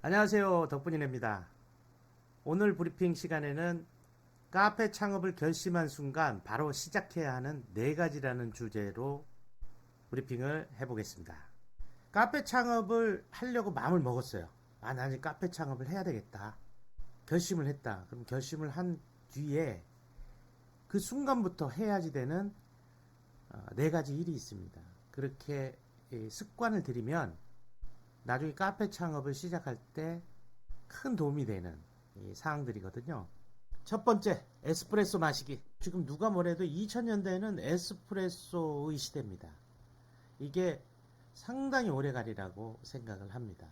안녕하세요. 덕분이입니다. 오늘 브리핑 시간에는 카페 창업을 결심한 순간 바로 시작해야 하는 네 가지라는 주제로 브리핑을 해보겠습니다. 카페 창업을 하려고 마음을 먹었어요. 나는 카페 창업을 해야 되겠다. 결심을 했다. 그럼 결심을 한 뒤에 그 순간부터 해야지 되는 네 가지 일이 있습니다. 그렇게 습관을 들이면 나중에 카페 창업을 시작할 때 큰 도움이 되는 사항들이거든요. 첫 번째, 에스프레소 마시기. 지금 누가 뭐래도 2000년대에는 에스프레소의 시대입니다. 이게 상당히 오래가리라고 생각을 합니다.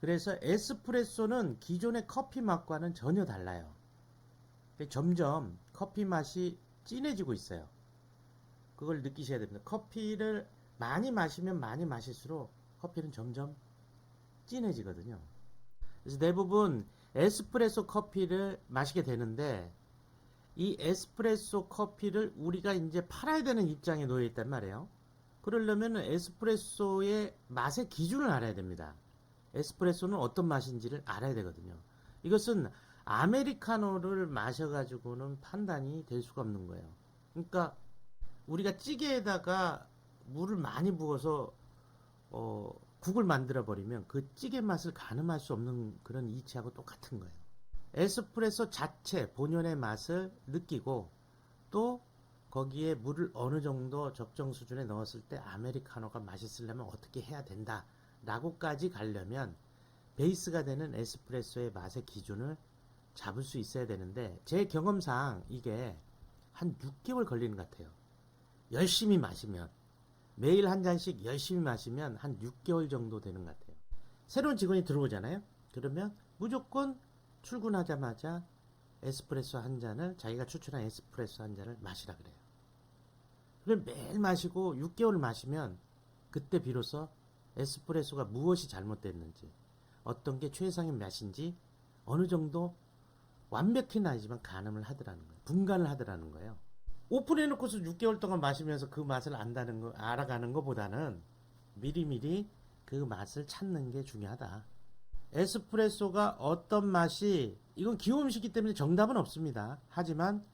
그래서 에스프레소는 기존의 커피 맛과는 전혀 달라요. 점점 커피 맛이 진해지고 있어요. 그걸 느끼셔야 됩니다. 커피를 많이 마시면 많이 마실수록 커피는 점점 진해지거든요. 그래서 대부분 에스프레소 커피를 마시게 되는데 이 에스프레소 커피를 우리가 이제 팔아야 되는 입장에 놓여 있단 말이에요. 그러려면 에스프레소의 맛의 기준을 알아야 됩니다. 에스프레소는 어떤 맛인지를 알아야 되거든요. 이것은 아메리카노를 마셔가지고는 판단이 될 수가 없는 거예요. 그러니까 우리가 찌개에다가 물을 많이 부어서 국을 만들어 버리면 그 찌개 맛을 가늠할 수 없는 그런 이치하고 똑같은 거예요. 에스프레소 자체 본연의 맛을 느끼고 또 거기에 물을 어느 정도 적정 수준에 넣었을 때 아메리카노가 맛있으려면 어떻게 해야 된다 라고까지 가려면 베이스가 되는 에스프레소의 맛의 기준을 잡을 수 있어야 되는데 제 경험상 이게 한 6개월 걸리는 것 같아요. 열심히 마시면 매일 한 잔씩 열심히 마시면 한 6개월 정도 되는 것 같아요. 새로운 직원이 들어오잖아요. 그러면 무조건 출근하자마자 에스프레소 한 잔을 자기가 추천한 에스프레소 한 잔을 마시라 그래요. 그걸 매일 마시고 6개월 마시면 그때 비로소 에스프레소가 무엇이 잘못됐는지 어떤 게 최상의 맛인지 어느 정도 완벽히는 아니지만 가늠을 하더라는 거예요. 분간을 하더라는 거예요. 오픈해놓고서 6개월 동안 마시면서 그 맛을 안다는 거, 알아가는 것보다는 미리미리 그 맛을 찾는 게 중요하다. 에스프레소가 어떤 맛이, 이건 기호음식이기 때문에 정답은 없습니다. 하지만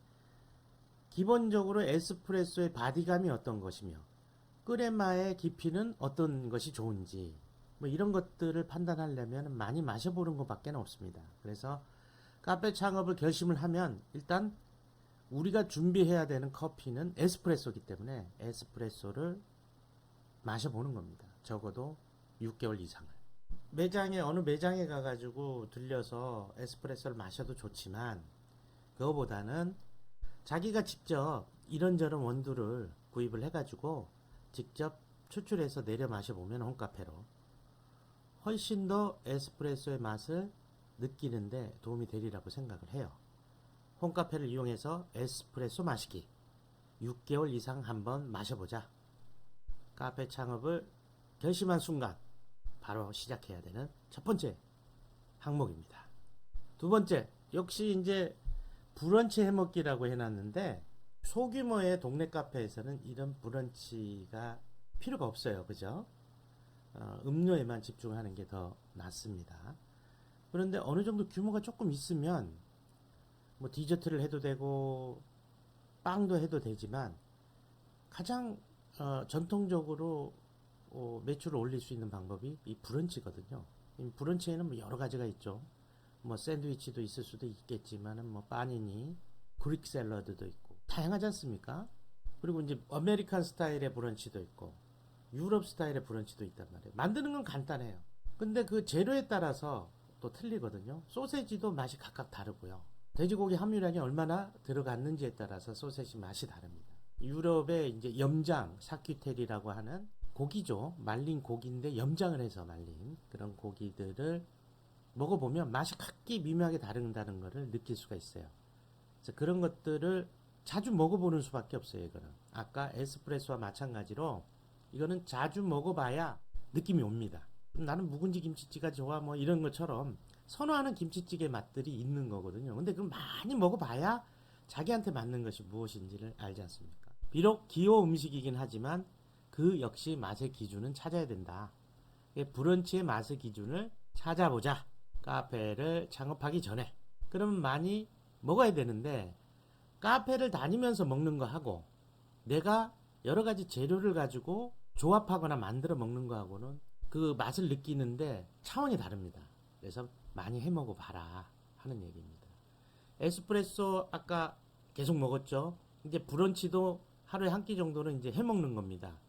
기본적으로 에스프레소의 바디감이 어떤 것이며 끓레마의 깊이는 어떤 것이 좋은지 뭐 이런 것들을 판단하려면 많이 마셔보는 것밖에 없습니다. 그래서 카페 창업을 결심을 하면 일단 우리가 준비해야 되는 커피는 에스프레소이기 때문에 에스프레소를 마셔보는 겁니다. 적어도 6개월 이상을. 어느 매장에 가가지고 들려서 에스프레소를 마셔도 좋지만 그거보다는 자기가 직접 이런저런 원두를 구입을 해가지고 직접 추출해서 내려 마셔보면 홈카페로 훨씬 더 에스프레소의 맛을 느끼는데 도움이 되리라고 생각을 해요. 홈카페를 이용해서 에스프레소 마시기 6개월 이상 한번 마셔보자. 카페 창업을 결심한 순간 바로 시작해야 되는 첫 번째 항목입니다. 두 번째, 역시 이제 브런치 해먹기라고 해놨는데 소규모의 동네 카페에서는 이런 브런치가 필요가 없어요. 그죠? 음료에만 집중하는 게 더 낫습니다. 그런데 어느 정도 규모가 조금 있으면 뭐 디저트를 해도 되고 빵도 해도 되지만 가장 전통적으로 매출을 올릴 수 있는 방법이 이 브런치거든요. 이 브런치에는 뭐 여러 가지가 있죠. 뭐 샌드위치도 있을 수도 있겠지만은 뭐 빠니니, 그릭 샐러드도 있고 다양하지 않습니까? 그리고 이제 아메리칸 스타일의 브런치도 있고 유럽 스타일의 브런치도 있단 말이에요. 만드는 건 간단해요. 근데 그 재료에 따라서 또 틀리거든요. 소세지도 맛이 각각 다르고요. 돼지고기 함유량이 얼마나 들어갔는지에 따라서 소세지 맛이 다릅니다. 유럽의 이제 염장, 사큐테리라고 하는 고기죠. 말린 고기인데 염장을 해서 말린 그런 고기들을 먹어보면 맛이 각기 미묘하게 다른다는 것을 느낄 수가 있어요. 그래서 그런 것들을 자주 먹어보는 수밖에 없어요. 이거는 아까 에스프레소와 마찬가지로 이거는 자주 먹어봐야 느낌이 옵니다. 나는 묵은지 김치찌개가 좋아 뭐 이런 것처럼 선호하는 김치찌개 맛들이 있는 거거든요. 근데 그럼 많이 먹어봐야 자기한테 맞는 것이 무엇인지를 알지 않습니까? 비록 기호 음식이긴 하지만 그 역시 맛의 기준은 찾아야 된다. 브런치의 맛의 기준을 찾아보자. 카페를 창업하기 전에. 그러면 많이 먹어야 되는데 카페를 다니면서 먹는 거 하고 내가 여러 가지 재료를 가지고 조합하거나 만들어 먹는 거하고는 그 맛을 느끼는데 차원이 다릅니다. 그래서 많이 해 먹어 봐라 하는 얘기입니다. 에스프레소 아까 계속 먹었죠. 이제 브런치도 하루에 한 끼 정도는 이제 해 먹는 겁니다.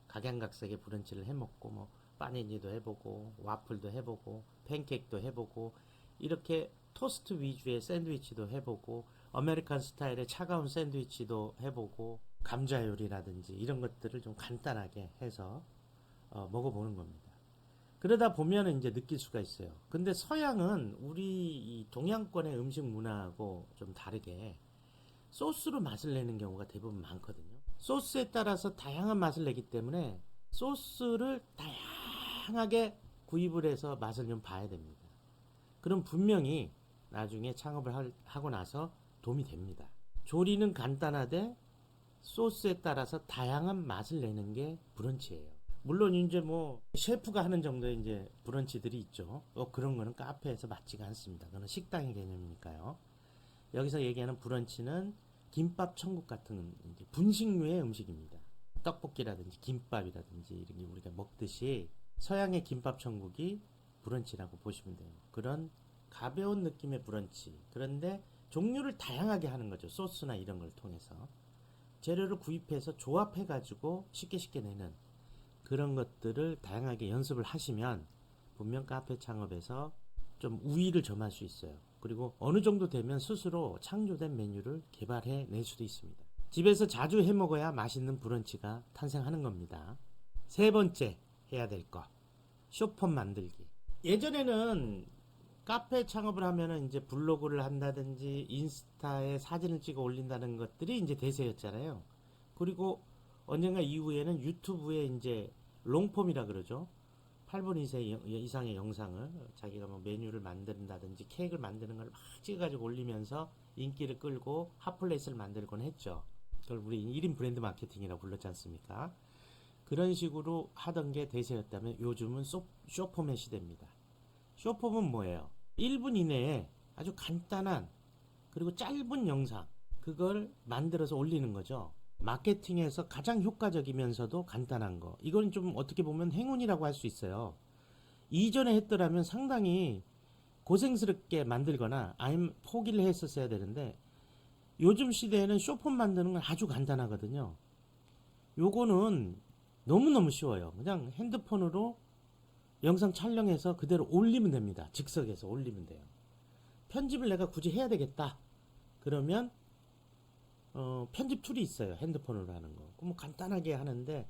각양각색의 브런치를 해 먹고 뭐 빠니니도 해보고 와플도 해보고 팬케이크도 해보고 이렇게 토스트 위주의 샌드위치도 해보고 아메리칸 스타일의 차가운 샌드위치도 해보고 감자 요리라든지 이런 것들을 좀 간단하게 해서 먹어보는 겁니다. 그러다 보면 이제 느낄 수가 있어요. 근데 서양은 우리 이 동양권의 음식 문화하고 좀 다르게 소스로 맛을 내는 경우가 대부분 많거든요. 소스에 따라서 다양한 맛을 내기 때문에 소스를 다양하게 구입을 해서 맛을 좀 봐야 됩니다. 그럼 분명히 나중에 창업을 하고 나서 도움이 됩니다. 조리는 간단하되 소스에 따라서 다양한 맛을 내는 게 브런치예요. 물론 이제 뭐 셰프가 하는 정도의 이제 브런치들이 있죠. 그런 거는 카페에서 맞지가 않습니다. 그건 식당의 개념이니까요. 여기서 얘기하는 브런치는 김밥 천국 같은 이제 분식류의 음식입니다. 떡볶이라든지 김밥이라든지 이렇게 우리가 먹듯이 서양의 김밥 천국이 브런치라고 보시면 돼요. 그런 가벼운 느낌의 브런치. 그런데 종류를 다양하게 하는 거죠. 소스나 이런 걸 통해서. 재료를 구입해서 조합해가지고 쉽게 내는 그런 것들을 다양하게 연습을 하시면 분명 카페 창업에서 좀 우위를 점할 수 있어요. 그리고 어느 정도 되면 스스로 창조된 메뉴를 개발해 낼 수도 있습니다. 집에서 자주 해 먹어야 맛있는 브런치가 탄생하는 겁니다. 세 번째 해야 될 거, 쇼폼 만들기. 예전에는 카페 창업을 하면은 이제 블로그를 한다든지 인스타에 사진을 찍어 올린다는 것들이 이제 대세였잖아요. 그리고 언젠가 이후에는 유튜브에 이제 롱폼이라 그러죠. 8분 이상의 영상을 자기가 뭐 메뉴를 만든다든지 케이크를 만드는 걸 막 찍어가지고 올리면서 인기를 끌고 핫플레이스를 만들곤 했죠. 그걸 우리 1인 브랜드 마케팅이라고 불렀지 않습니까? 그런 식으로 하던 게 대세였다면 요즘은 쇼폼의 시대입니다. 쇼폼은 뭐예요? 1분 이내에 아주 간단한 그리고 짧은 영상 그걸 만들어서 올리는 거죠. 마케팅에서 가장 효과적이면서도 간단한 거. 이건 좀 어떻게 보면 행운이라고 할 수 있어요. 이전에 했더라면 상당히 고생스럽게 만들거나 아니면 포기를 했었어야 되는데 요즘 시대에는 쇼폼 만드는 건 아주 간단하거든요. 요거는 너무너무 쉬워요. 그냥 핸드폰으로 영상 촬영해서 그대로 올리면 됩니다. 즉석에서 올리면 돼요. 편집을 내가 굳이 해야 되겠다. 그러면 편집 툴이 있어요. 핸드폰으로 하는 거. 뭐 간단하게 하는데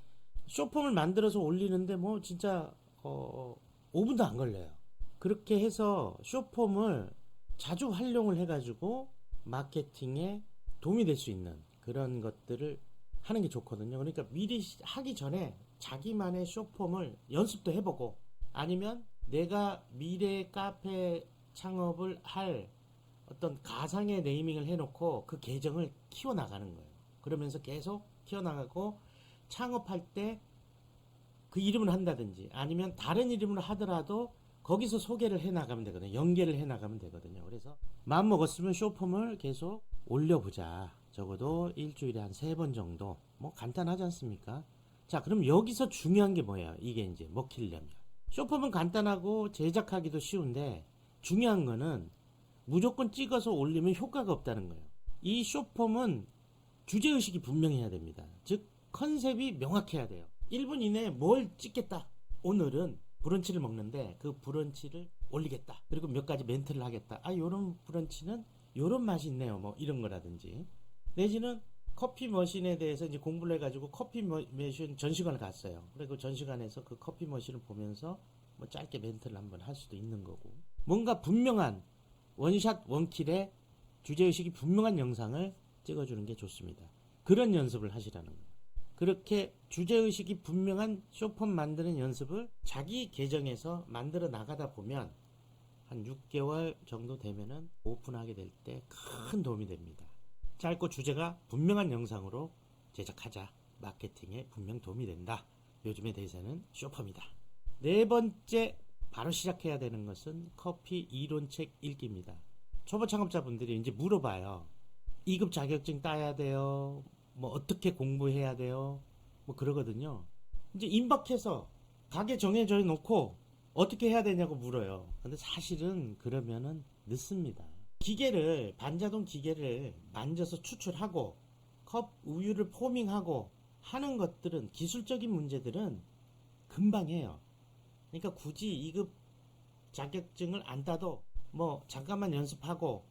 쇼폼을 만들어서 올리는데 뭐 진짜 5분도 안 걸려요. 그렇게 해서 쇼폼을 자주 활용을 해가지고 마케팅에 도움이 될 수 있는 그런 것들을 하는 게 좋거든요. 그러니까 미리 하기 전에 자기만의 쇼폼을 연습도 해보고 아니면 내가 미래 카페 창업을 할 어떤 가상의 네이밍을 해놓고 그 계정을 키워나가는 거예요. 그러면서 계속 키워나가고 창업할 때 그 이름을 한다든지 아니면 다른 이름으로 하더라도 거기서 소개를 해나가면 되거든요. 연계를 해나가면 되거든요. 그래서 마음 먹었으면 쇼폼을 계속 올려보자. 적어도 일주일에 한 3번 정도. 뭐 간단하지 않습니까? 자, 그럼 여기서 중요한 게 뭐예요? 이게 이제 먹히려면. 쇼폼은 간단하고 제작하기도 쉬운데 중요한 거는 무조건 찍어서 올리면 효과가 없다는 거예요. 이 쇼폼은 주제의식이 분명해야 됩니다. 즉 컨셉이 명확해야 돼요. 1분 이내에 뭘 찍겠다. 오늘은 브런치를 먹는데 그 브런치를 올리겠다. 그리고 몇 가지 멘트를 하겠다. 아, 요런 브런치는 요런 맛이 있네요. 뭐 이런 거라든지. 내지는 커피 머신에 대해서 이제 공부를 해가지고 커피 머신 전시관을 갔어요. 그리고 전시관에서 그 커피 머신을 보면서 뭐 짧게 멘트를 한번 할 수도 있는 거고. 뭔가 분명한 원샷 원킬의 주제의식이 분명한 영상을 찍어주는 게 좋습니다. 그런 연습을 하시라는 거예요. 그렇게 주제의식이 분명한 쇼폼 만드는 연습을 자기 계정에서 만들어 나가다 보면 한 6개월 정도 되면은 오픈하게 될 때 큰 도움이 됩니다. 짧고 주제가 분명한 영상으로 제작하자. 마케팅에 분명 도움이 된다. 요즘의 대세는 쇼폼이다. 네 번째 바로 시작해야 되는 것은 커피 이론책 읽기입니다. 초보 창업자분들이 이제 물어봐요. 2급 자격증 따야 돼요. 뭐 어떻게 공부해야 돼요. 뭐 그러거든요. 이제 임박해서 가게 정해져 놓고 어떻게 해야 되냐고 물어요. 근데 사실은 그러면은 늦습니다. 기계를, 반자동 기계를 만져서 추출하고 컵 우유를 포밍하고 하는 것들은, 기술적인 문제들은 금방 해요. 그러니까 굳이 2급 자격증을 안 따도 뭐 잠깐만 연습하고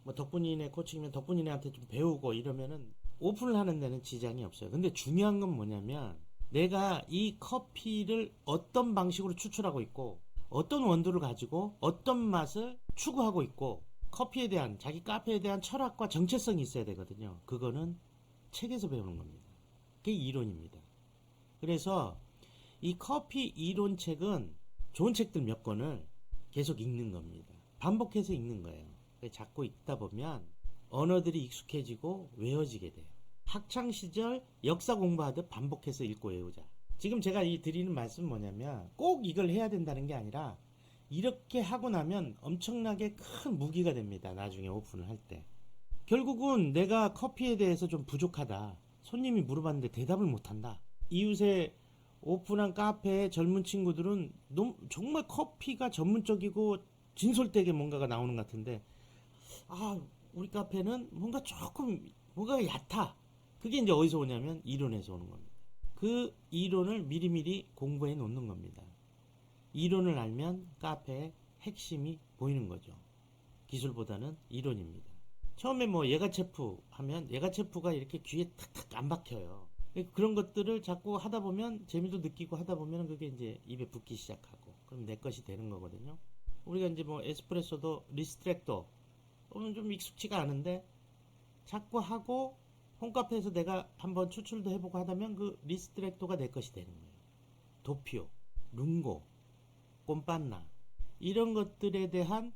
뭐 덕분이네 코칭이면 덕분이네한테 좀 배우고 이러면은 오픈을 하는 데는 지장이 없어요. 근데 중요한 건 뭐냐면 내가 이 커피를 어떤 방식으로 추출하고 있고 어떤 원두를 가지고 어떤 맛을 추구하고 있고 커피에 대한, 자기 카페에 대한 철학과 정체성이 있어야 되거든요. 그거는 책에서 배우는 겁니다. 그게 이론입니다. 그래서 이 커피 이론 책은 좋은 책들 몇 권을 계속 읽는 겁니다. 반복해서 읽는 거예요. 자꾸 읽다 보면 언어들이 익숙해지고 외워지게 돼요. 학창시절 역사 공부하듯 반복해서 읽고 외우자. 지금 제가 드리는 말씀은 뭐냐면 꼭 이걸 해야 된다는 게 아니라 이렇게 하고 나면 엄청나게 큰 무기가 됩니다. 나중에 오픈을 할 때. 결국은 내가 커피에 대해서 좀 부족하다. 손님이 물어봤는데 대답을 못한다. 이웃에 오픈한 카페의 젊은 친구들은 정말 커피가 전문적이고 진솔되게 뭔가가 나오는 것 같은데, 우리 카페는 뭔가 얕아. 그게 이제 어디서 오냐면 이론에서 오는 겁니다. 그 이론을 미리미리 공부해 놓는 겁니다. 이론을 알면 카페의 핵심이 보이는 거죠. 기술보다는 이론입니다. 처음에 뭐 예가체프 하면 예가체프가 이렇게 귀에 탁탁 안 박혀요. 그런 것들을 자꾸 하다 보면 재미도 느끼고 하다 보면 그게 이제 입에 붙기 시작하고 그럼 내 것이 되는 거거든요. 우리가 이제 뭐 에스프레소도 리스트렉토 좀 익숙치가 않은데 자꾸 하고 홈카페에서 내가 한번 추출도 해보고 하다면 그 리스트렉토가 내 것이 되는 거예요. 도피오, 룽고, 꼼빤나 이런 것들에 대한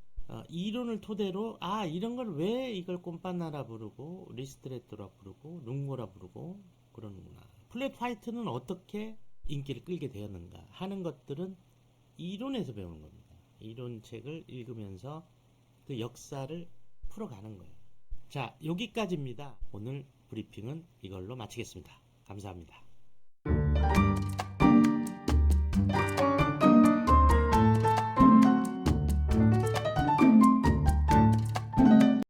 이론을 토대로 이런 걸 왜 이걸 꼼빤나라 부르고 리스트렉토라 부르고 룽고라 부르고 그러는구나. 플랫 화이트는 어떻게 인기를 끌게 되었는가 하는 것들은 이론에서 배우는 겁니다. 이론책을 읽으면서 그 역사를 풀어가는 거예요. 자, 여기까지입니다. 오늘 브리핑은 이걸로 마치겠습니다. 감사합니다.